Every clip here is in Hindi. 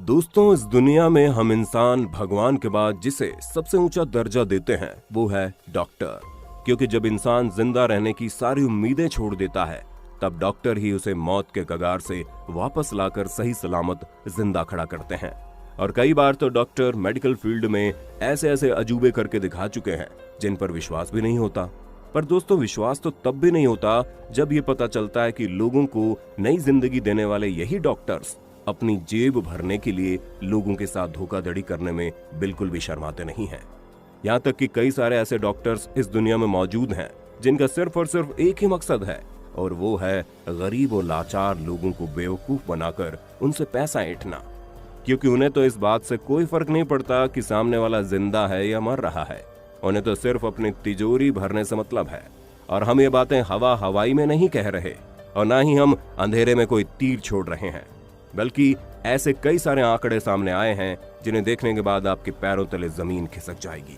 दोस्तों, इस दुनिया में हम इंसान भगवान के बाद जिसे सबसे ऊंचा दर्जा देते हैं वो है डॉक्टर। क्योंकि जब इंसान जिंदा रहने की सारी उम्मीदें छोड़ देता है तब डॉक्टर ही उसे मौत के कगार से वापस लाकर सही सलामत जिंदा खड़ा करते हैं। और कई बार तो डॉक्टर मेडिकल फील्ड में ऐसे ऐसे अजूबे करके दिखा चुके हैं जिन पर विश्वास भी नहीं होता। पर दोस्तों, विश्वास तो तब भी नहीं होता जब ये पता चलता है कि लोगों को नई जिंदगी देने वाले यही डॉक्टर्स अपनी जेब भरने के लिए लोगों के साथ धोखाधड़ी करने में बिल्कुल भी शर्माते नहीं हैं। यहाँ तक कि कई सारे ऐसे डॉक्टर्स इस दुनिया में मौजूद हैं जिनका सिर्फ और सिर्फ एक ही मकसद है, और वो है गरीब और लाचार लोगों को बेवकूफ बनाकर उनसे पैसा ऐंठना। क्योंकि उन्हें तो इस बात से कोई फर्क नहीं पड़ता कि सामने वाला जिंदा है या मर रहा है, उन्हें तो सिर्फ अपनी तिजोरी भरने से मतलब है। और हम ये बातें हवाई में नहीं कह रहे, और ना ही हम अंधेरे में कोई तीर छोड़ रहे हैं, बल्कि ऐसे कई सारे आंकड़े सामने आए हैं जिन्हें देखने के बाद आपके पैरों तले जमीन खिसक जाएगी।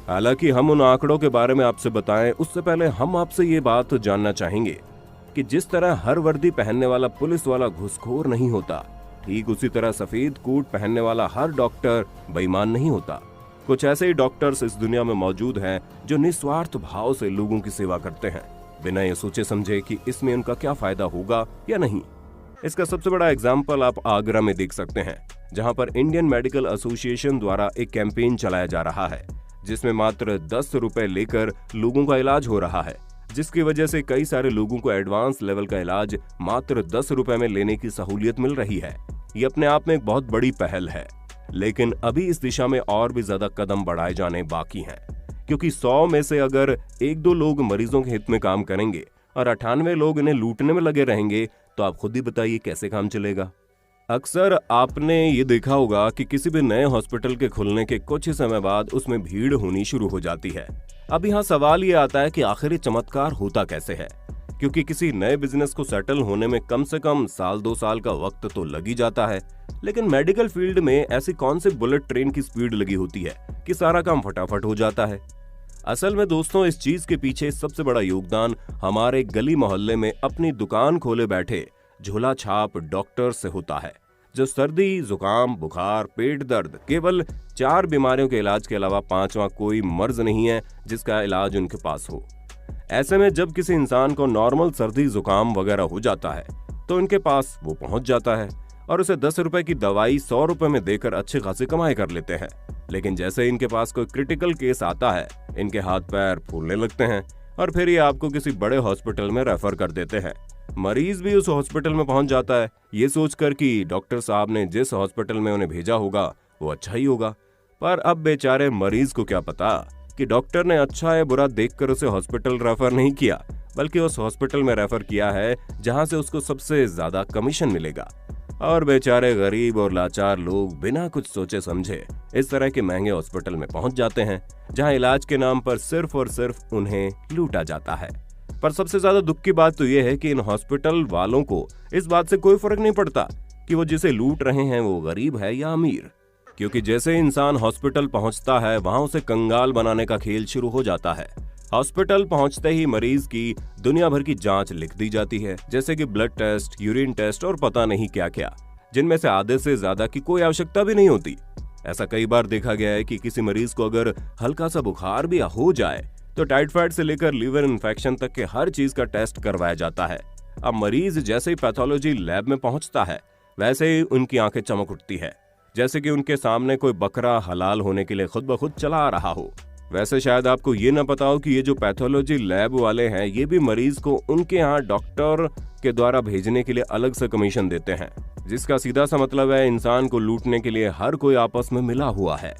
हालांकि हम उन आंकड़ों के बारे में आपसे बताएं उससे पहले हम आपसे ये बात जानना चाहेंगे कि जिस तरह हर वर्दी पहनने वाला पुलिस वाला घूसखोर नहीं होता, ठीक उसी तरह सफेद कोट पहनने वाला हर डॉक्टर बेईमान नहीं होता। कुछ ऐसे ही डॉक्टर्स इस दुनिया में मौजूद हैं जो निस्वार्थ भाव से लोगों की सेवा करते हैं, बिना ये सोचे समझे कि इसमें उनका क्या फायदा होगा या नहीं। इसका सबसे बड़ा एग्जाम्पल आप आगरा में देख सकते हैं, जहां पर इंडियन मेडिकल एसोसिएशन द्वारा एक कैंपेन चलाया जा रहा है जिसमें मात्र 10 रुपए लेकर लोगों का इलाज हो रहा है, जिसकी वजह से कई सारे लोगों को एडवांस लेवल का इलाज मात्र 10 रुपए में लेने की सहूलियत मिल रही है। ये अपने आप में एक बहुत बड़ी पहल है, लेकिन अभी इस दिशा में और भी ज्यादा कदम बढ़ाए जाने बाकी हैं, क्योंकि 100 में से अगर 1-2 लोग मरीजों के हित में काम करेंगे और 98 लोग इन्हें लूटने में लगे रहेंगे तो आप खुद ही बताइए कैसे काम चलेगा। अक्सर आपने ये देखा होगा कि किसी भी नए हॉस्पिटल के खुलने के कुछ ही समय बाद उसमें भीड़ होनी शुरू हो जाती है। अब यहाँ सवाल ये आता है कि आखिर ये चमत्कार होता कैसे है, क्योंकि किसी नए बिजनेस को सेटल होने में कम से कम 1-2 साल का वक्त तो लग ही जाता है, लेकिन मेडिकल फील्ड में ऐसी कौन सी बुलेट ट्रेन की स्पीड लगी होती है कि सारा काम फटाफट हो जाता है। असल में दोस्तों, इस चीज के पीछे सबसे बड़ा योगदान हमारे गली मोहल्ले में अपनी दुकान खोले बैठे झोला छाप डॉक्टर से होता है, जो सर्दी, जुकाम, बुखार, पेट दर्द, केवल 4 बीमारियों के इलाज के अलावा 5वां कोई मर्ज नहीं है जिसका इलाज उनके पास हो। ऐसे में जब किसी इंसान को नॉर्मल सर्दी, जुकाम वगैरह हो जाता है तो इनके पास वो पहुंच जाता है और उसे 10 रुपए की दवाई 100 रुपए में देकर अच्छे खासी कमाई कर लेते हैं। लेकिन जैसे इनके पास कोई क्रिटिकल केस आता है, इनके हाथ पैर फूलने लगते हैं और फिर ये आपको किसी बड़े हॉस्पिटल में रेफर कर देते हैं। मरीज भी उस हॉस्पिटल में पहुंच जाता है ये सोचकर कि डॉक्टर साहब ने जिस हॉस्पिटल में उन्हें भेजा होगा वो अच्छा ही होगा। पर अब बेचारे मरीज को क्या पता कि डॉक्टर ने अच्छा या बुरा देखकर उसे हॉस्पिटल रेफर नहीं किया, बल्कि उस हॉस्पिटल में रेफर किया है जहां से उसको सबसे ज्यादा कमीशन मिलेगा। और बेचारे गरीब और लाचार लोग बिना कुछ सोचे समझे इस तरह के महंगे हॉस्पिटल में पहुंच जाते हैं जहां इलाज के नाम पर सिर्फ और सिर्फ उन्हें लूटा जाता है। पर सबसे ज्यादा दुख की बात तो यह है कि इन हॉस्पिटल वालों को इस बात से कोई फर्क नहीं पड़ता कि वो जिसे लूट रहे हैं वो गरीब है या अमीर, क्योंकि जैसे इंसान हॉस्पिटल पहुंचता है वहां उसे कंगाल बनाने का खेल शुरू हो जाता है। हॉस्पिटल पहुंचते ही मरीज की दुनिया भर की जांच लिख दी जाती है, जैसे कि ब्लड टेस्ट, यूरिन टेस्ट और पता नहीं क्या क्या, जिनमें से आधे से ज्यादा की कोई आवश्यकता भी नहीं होती। ऐसा कई बार देखा गया है कि किसी मरीज को अगर हल्का सा बुखार भी हो जाए तो टाइफाइड से लेकर लीवर इन्फेक्शन तक के हर चीज का टेस्ट करवाया जाता है। अब मरीज जैसे ही पैथोलॉजी लैब में पहुंचता है वैसे ही उनकी आंखें चमक उठती है, जैसे कि उनके सामने कोई बकरा हलाल होने के लिए खुद ब खुद चला आ रहा हो। वैसे शायद आपको ये ना पता हो कि ये जो पैथोलॉजी लैब वाले हैं ये भी मरीज को उनके यहाँ डॉक्टर के द्वारा भेजने के लिए अलग से कमीशन देते हैं, जिसका सीधा सा मतलब है इंसान को लूटने के लिए हर कोई आपस में मिला हुआ है।